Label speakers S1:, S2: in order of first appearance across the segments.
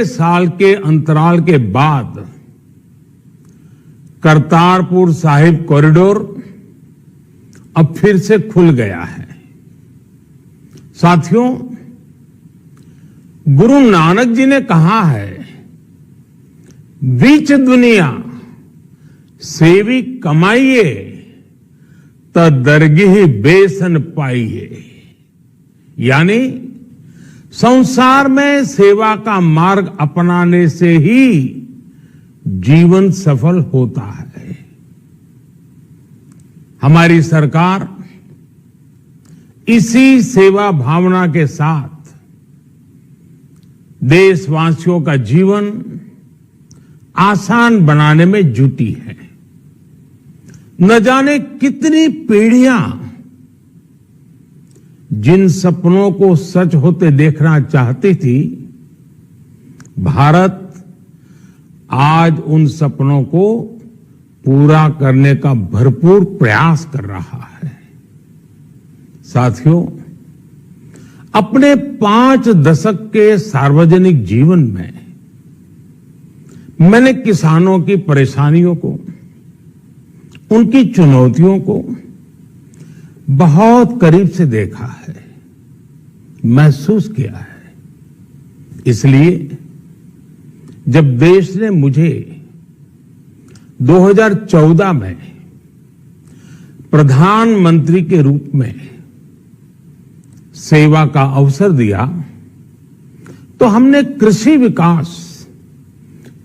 S1: 1.5 साल के अंतराल के बाद करतारपुर साहिब कॉरिडोर अब फिर से खुल गया है। साथियों, गुरु नानक जी ने कहा है, बीच दुनिया सेवी कमाइए त दरगिही बेसन पाइए। यानी संसार में सेवा का मार्ग अपनाने से ही जीवन सफल होता है। हमारी सरकार इसी सेवा भावना के साथ देशवासियों का जीवन आसान बनाने में जुटी है। न जाने कितनी पीढ़ियां जिन सपनों को सच होते देखना चाहती थी, भारत आज उन सपनों को पूरा करने का भरपूर प्रयास कर रहा है। साथियों, अपने 5 दशक के सार्वजनिक जीवन में मैंने किसानों की परेशानियों को, उनकी चुनौतियों को बहुत करीब से देखा है, महसूस किया है। इसलिए जब देश ने मुझे 2014 में प्रधानमंत्री के रूप में सेवा का अवसर दिया, तो हमने कृषि विकास,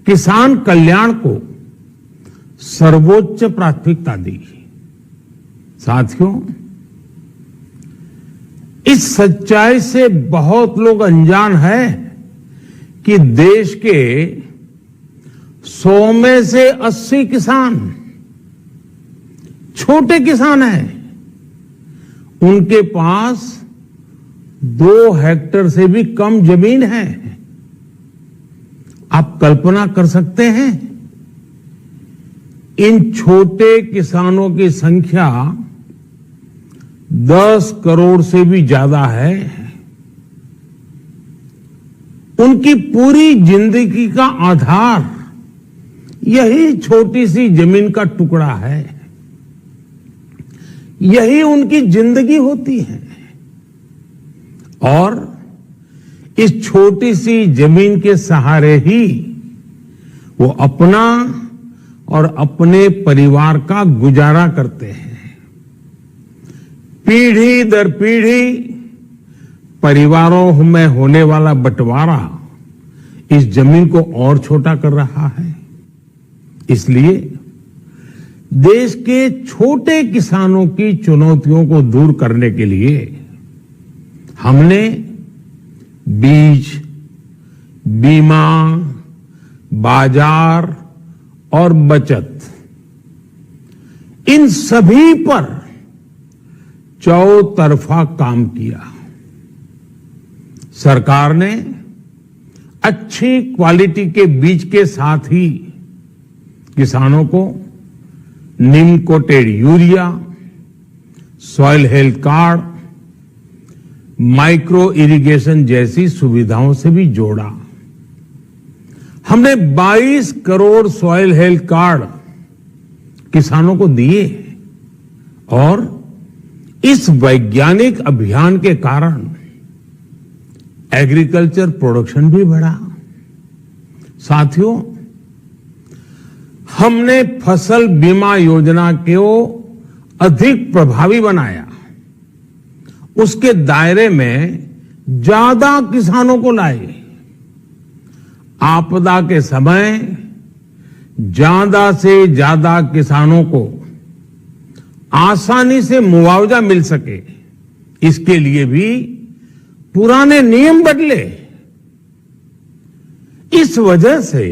S1: किसान कल्याण को सर्वोच्च प्राथमिकता दी। साथियों, इस सच्चाई से बहुत लोग अनजान हैं कि देश के 100 में से 80 किसान छोटे किसान हैं। उनके पास 2 हेक्टेयर से भी कम जमीन है। आप कल्पना कर सकते हैं, इन छोटे किसानों की संख्या 10 करोड़ से भी ज्यादा है। उनकी पूरी जिंदगी का आधार यही छोटी सी जमीन का टुकड़ा है। यही उनकी जिंदगी होती है। और इस छोटी सी जमीन के सहारे ही वो अपना और अपने परिवार का गुजारा करते हैं। पीढ़ी दर पीढ़ी परिवारों में होने वाला बंटवारा इस जमीन को और छोटा कर रहा है। इसलिए देश के छोटे किसानों की चुनौतियों को दूर करने के लिए हमने बीज, बीमा, बाजार और बचत, इन सभी पर चौतरफा काम किया। सरकार ने अच्छी क्वालिटी के बीज के साथ ही किसानों को neem coated urea, soil health card, micro irrigation जैसी सुविधाओं से भी जोड़ा। हमने 22 करोड़ सॉइल हेल्थ कार्ड किसानों को दिए और इस वैज्ञानिक अभियान के कारण एग्रीकल्चर प्रोडक्शन भी बढ़ा। साथियों, हमने फसल बीमा योजना को अधिक प्रभावी बनाया। उसके दायरे में ज्यादा किसानों को लाए। आपदा के समय ज्यादा से ज्यादा किसानों को आसानी से मुआवजा मिल सके, इसके लिए भी पुराने नियम बदले। इस वजह से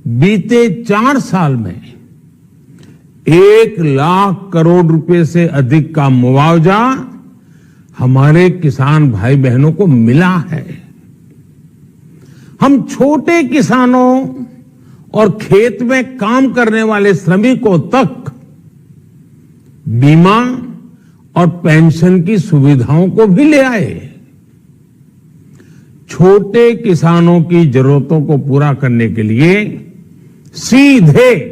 S1: बीते 4 साल में 1 लाख करोड़ रुपए से अधिक का मुआवजा हमारे किसान भाई बहनों को मिला है। हम छोटे किसानों और खेत में काम करने वाले श्रमिकों तक बीमा और पेंशन की सुविधाओं को भी ले आए। छोटे किसानों की जरूरतों को पूरा करने के लिए सीधे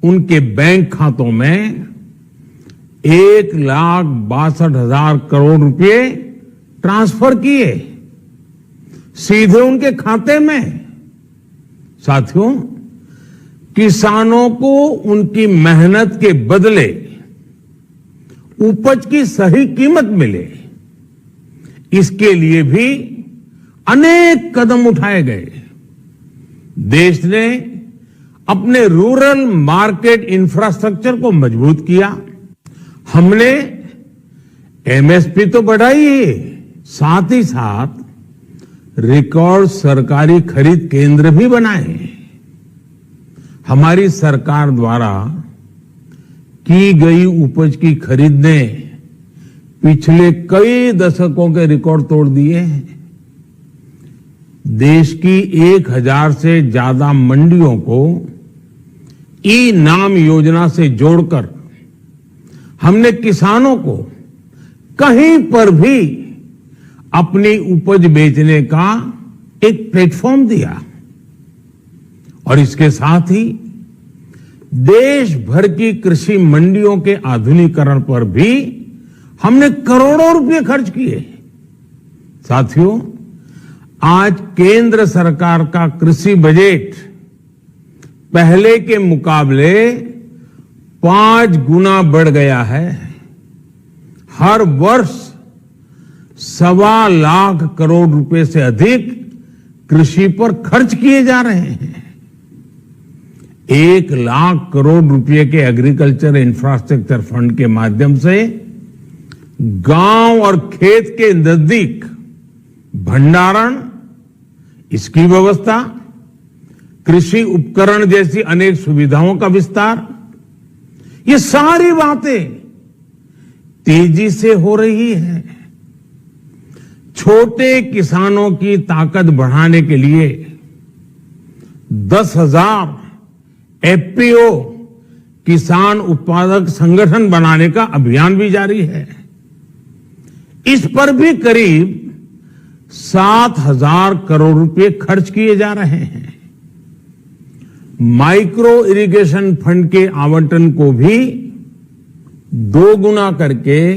S1: उनके बैंक खातों में 1,62,000 करोड़ रुपए ट्रांसफर किए, सीधे उनके खाते में। साथियों, किसानों को उनकी मेहनत के बदले उपज की सही कीमत मिले, इसके लिए भी अनेक कदम उठाए गए। देश ने अपने रूरल मार्केट इंफ्रास्ट्रक्चर को मजबूत किया। हमने एमएसपी तो बढ़ाई है, साथ ही साथ रिकॉर्ड सरकारी खरीद केंद्र भी बनाए। हमारी सरकार द्वारा की गई उपज की खरीद ने पिछले कई दशकों के रिकॉर्ड तोड़ दिए हैं। देश की 1,000 से ज्यादा मंडियों को ई नाम योजना से जोड़कर हमने किसानों को कहीं पर भी अपनी उपज बेचने का एक प्लेटफॉर्म दिया और इसके साथ ही देश भर की कृषि मंडियों के आधुनिकीकरण पर भी हमने करोड़ों रुपए खर्च किए। साथियों, आज केंद्र सरकार का कृषि बजट पहले के मुकाबले 5 गुना बढ़ गया है। हर वर्ष 1.25 लाख करोड़ रुपए से अधिक कृषि पर खर्च किए जा रहे हैं। 1 लाख करोड़ रुपए के एग्रीकल्चर इंफ्रास्ट्रक्चर फंड के माध्यम से गांव और खेत के नजदीक भंडारण, इसकी व्यवस्था, कृषि उपकरण जैसी अनेक सुविधाओं का विस्तार, ये सारी बातें तेजी से हो रही है। छोटे किसानों की ताकत बढ़ाने के लिए 10,000 एफपीओ किसान उत्पादक संगठन बनाने का अभियान भी जारी है। इस पर भी करीब 7,000 करोड़ रुपए खर्च किए जा रहे हैं। माइक्रो इरिगेशन फंड के आवंटन को भी 2 गुना करके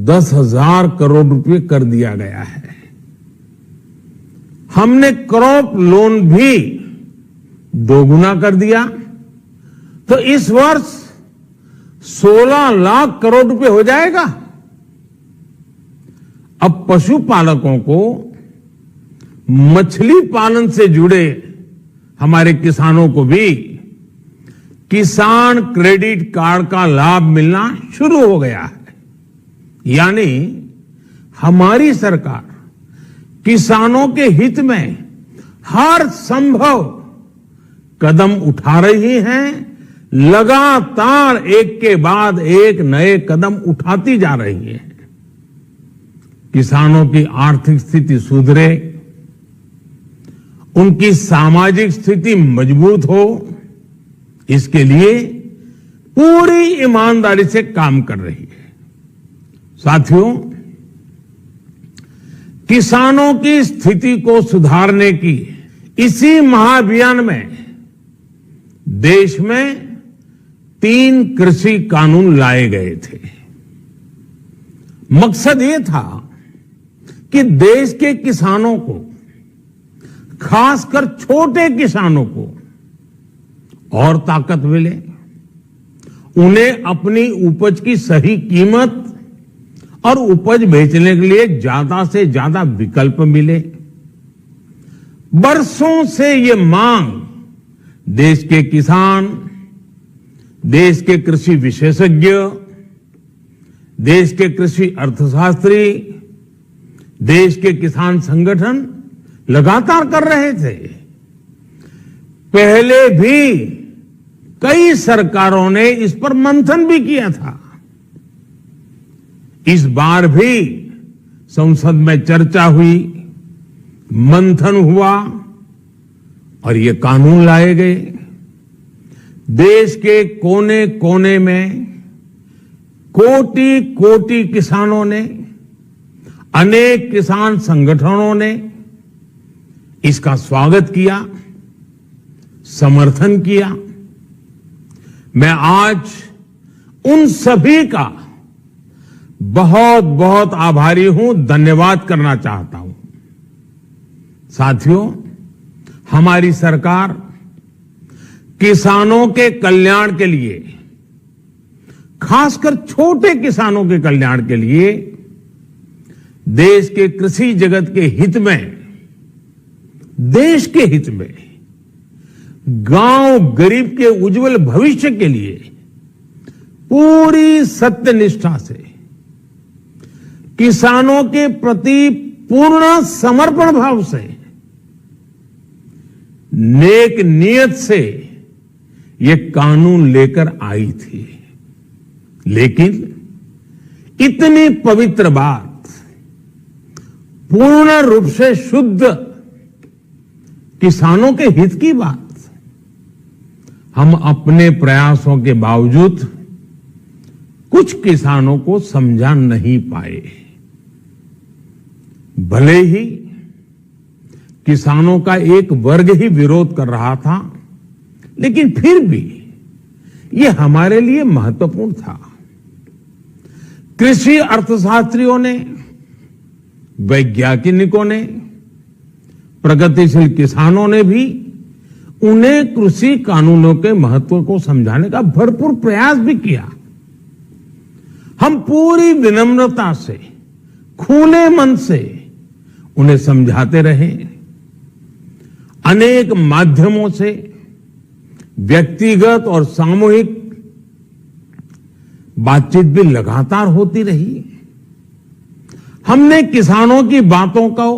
S1: 10,000 करोड़ रुपए कर दिया गया है। हमने क्रॉप लोन भी 2 गुना कर दिया, तो इस वर्ष 16 लाख करोड़ रुपए हो जाएगा। अब पशुपालकों को मछली पालन से जुड़े हमारे किसानों को भी किसान क्रेडिट कार्ड का लाभ मिलना शुरू हो गया है। यानी हमारी सरकार किसानों के हित में हर संभव कदम उठा रही है, लगातार एक के बाद एक नए कदम उठाती जा रही है। किसानों की आर्थिक स्थिति सुधरे, उनकी सामाजिक स्थिति मजबूत हो, इसके लिए पूरी ईमानदारी से काम कर रही है। साथियों, किसानों की स्थिति को सुधारने की इसी महाअभियान में देश में 3 कृषि कानून लाए गए थे। मकसद ये था कि देश के किसानों को, खासकर छोटे किसानों को और ताकत मिले, उन्हें अपनी उपज की सही कीमत और उपज बेचने के लिए ज्यादा से ज्यादा विकल्प मिले। बरसों से ये मांग देश के किसान, देश के कृषि विशेषज्ञ, देश के कृषि अर्थशास्त्री, देश के किसान संगठन लगातार कर रहे थे। पहले भी कई सरकारों ने इस पर मंथन भी किया था। इस बार भी संसद में चर्चा हुई, मंथन हुआ और ये कानून लाए गए। देश के कोने कोने में कोटि कोटि किसानों ने, अनेक किसान संगठनों ने इसका स्वागत किया, समर्थन किया। मैं आज उन सभी का बहुत बहुत आभारी हूं, धन्यवाद करना चाहता हूं। साथियों, हमारी सरकार किसानों के कल्याण के लिए, खासकर छोटे किसानों के कल्याण के लिए, देश के कृषि जगत के हित में, देश के हित में, गांव गरीब के उज्जवल भविष्य के लिए पूरी सत्यनिष्ठा से, किसानों के प्रति पूर्ण समर्पण भाव से, नेक नियत से ये कानून लेकर आई थी। लेकिन इतनी पवित्र बात, पूर्ण रूप से शुद्ध किसानों के हित की बात, हम अपने प्रयासों के बावजूद कुछ किसानों को समझा नहीं पाए। भले ही किसानों का एक वर्ग ही विरोध कर रहा था, लेकिन फिर भी यह हमारे लिए महत्वपूर्ण था। कृषि अर्थशास्त्रियों ने, वैज्ञानिकों ने, प्रगतिशील किसानों ने भी उन्हें कृषि कानूनों के महत्व को समझाने का भरपूर प्रयास भी किया। हम पूरी विनम्रता से, खुले मन से उन्हें समझाते रहे। अनेक माध्यमों से व्यक्तिगत और सामूहिक बातचीत भी लगातार होती रही। हमने किसानों की बातों को,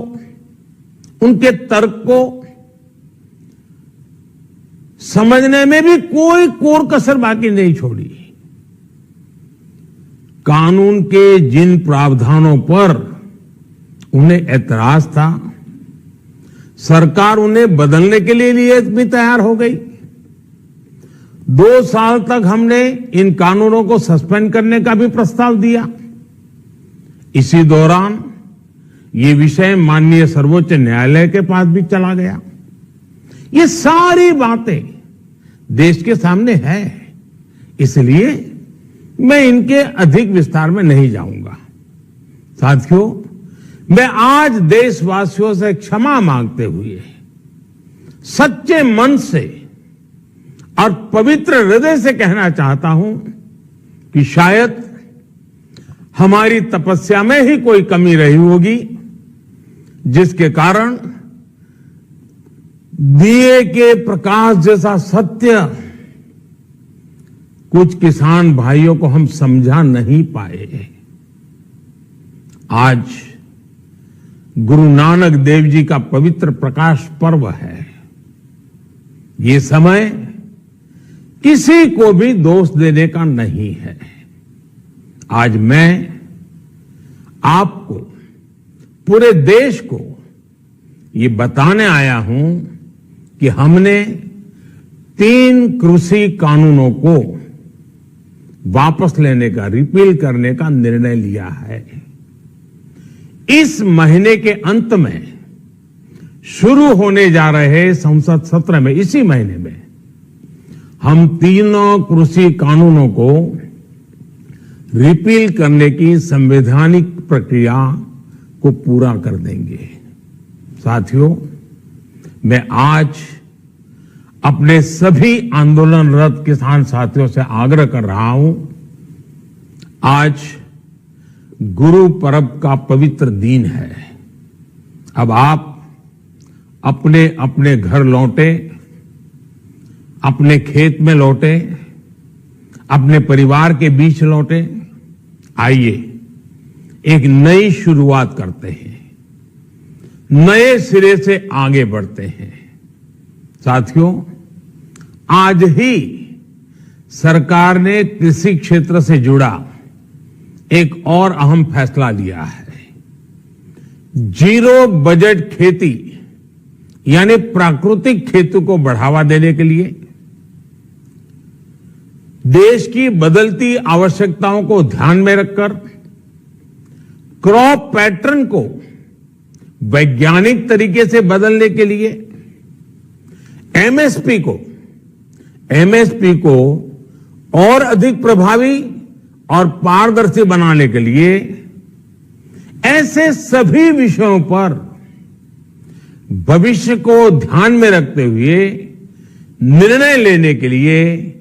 S1: उनके तर्क को समझने में भी कोई कोर कसर बाकी नहीं छोड़ी। कानून के जिन प्रावधानों पर उन्हें ऐतराज था, सरकार उन्हें बदलने के लिए भी तैयार हो गई। 2 साल तक हमने इन कानूनों को सस्पेंड करने का भी प्रस्ताव दिया। इसी दौरान ये विषय माननीय सर्वोच्च न्यायालय के पास भी चला गया। ये सारी बातें देश के सामने है, इसलिए मैं इनके अधिक विस्तार में नहीं जाऊंगा। साथियों, मैं आज देशवासियों से क्षमा मांगते हुए सच्चे मन से और पवित्र हृदय से कहना चाहता हूं कि शायद हमारी तपस्या में ही कोई कमी रही होगी, जिसके कारण दिए के प्रकाश जैसा सत्य कुछ किसान भाइयों को हम समझा नहीं पाए। आज गुरु नानक देव जी का पवित्र प्रकाश पर्व है। ये समय किसी को भी दोष देने का नहीं है। आज मैं आपको, पूरे देश को ये बताने आया हूं कि हमने 3 कृषि कानूनों को वापस लेने का, रिपील करने का निर्णय लिया है। इस महीने के अंत में शुरू होने जा रहे संसद सत्र में, इसी महीने में, हम 3 कृषि कानूनों को रिपील करने की संवैधानिक प्रक्रिया को पूरा कर देंगे। साथियों, मैं आज अपने सभी आंदोलनरत किसान साथियों से आग्रह कर रहा हूं, आज गुरु पर्व का पवित्र दिन है। अब आप अपने अपने घर लौटे, अपने खेत में लौटे, अपने परिवार के बीच लौटे। आइए एक नई शुरुआत करते हैं, नए सिरे से आगे बढ़ते हैं। साथियों, आज ही सरकार ने कृषि क्षेत्र से जुड़ा एक और अहम फैसला लिया है। 0 बजट खेती यानी प्राकृतिक खेती को बढ़ावा देने के लिए, देश की बदलती आवश्यकताओं को ध्यान में रखकर क्रॉप पैटर्न को वैज्ञानिक तरीके से बदलने के लिए एमएसपी को और अधिक प्रभावी और पारदर्शी बनाने के लिए ऐसे सभी विषयों पर भविष्य को ध्यान में रखते हुए निर्णय लेने के लिए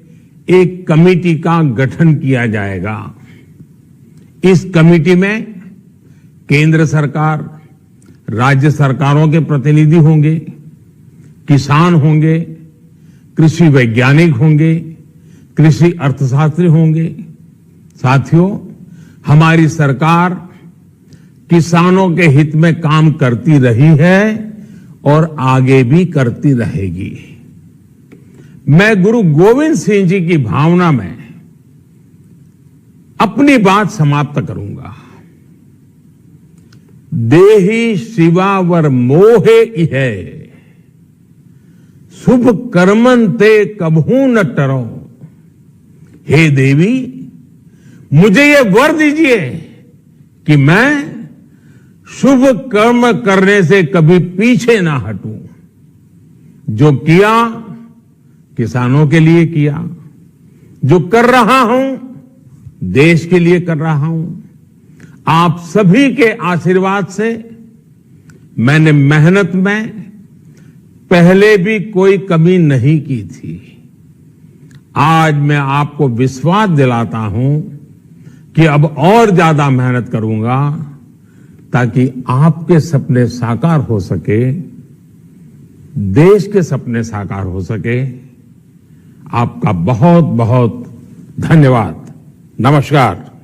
S1: एक कमेटी का गठन किया जाएगा। इस कमेटी में केंद्र सरकार, राज्य सरकारों के प्रतिनिधि होंगे, किसान होंगे, कृषि वैज्ञानिक होंगे, कृषि अर्थशास्त्री होंगे। साथियों, हमारी सरकार किसानों के हित में काम करती रही है और आगे भी करती रहेगी। मैं गुरु गोविंद सिंह जी की भावना में अपनी बात समाप्त करूंगा। देहि शिवावर मोहे इहे, शुभ कर्मन ते कबहू न टरो। हे देवी, मुझे ये वर दीजिए कि मैं शुभ कर्म करने से कभी पीछे ना हटूं। जो किया किसानों के लिए किया, जो कर रहा हूं देश के लिए कर रहा हूं। आप सभी के आशीर्वाद से मैंने मेहनत में पहले भी कोई कमी नहीं की थी। आज मैं आपको विश्वास दिलाता हूं कि अब और ज्यादा मेहनत करूंगा ताकि आपके सपने साकार हो सके, देश के सपने साकार हो सके। आपका बहुत बहुत धन्यवाद। नमस्कार।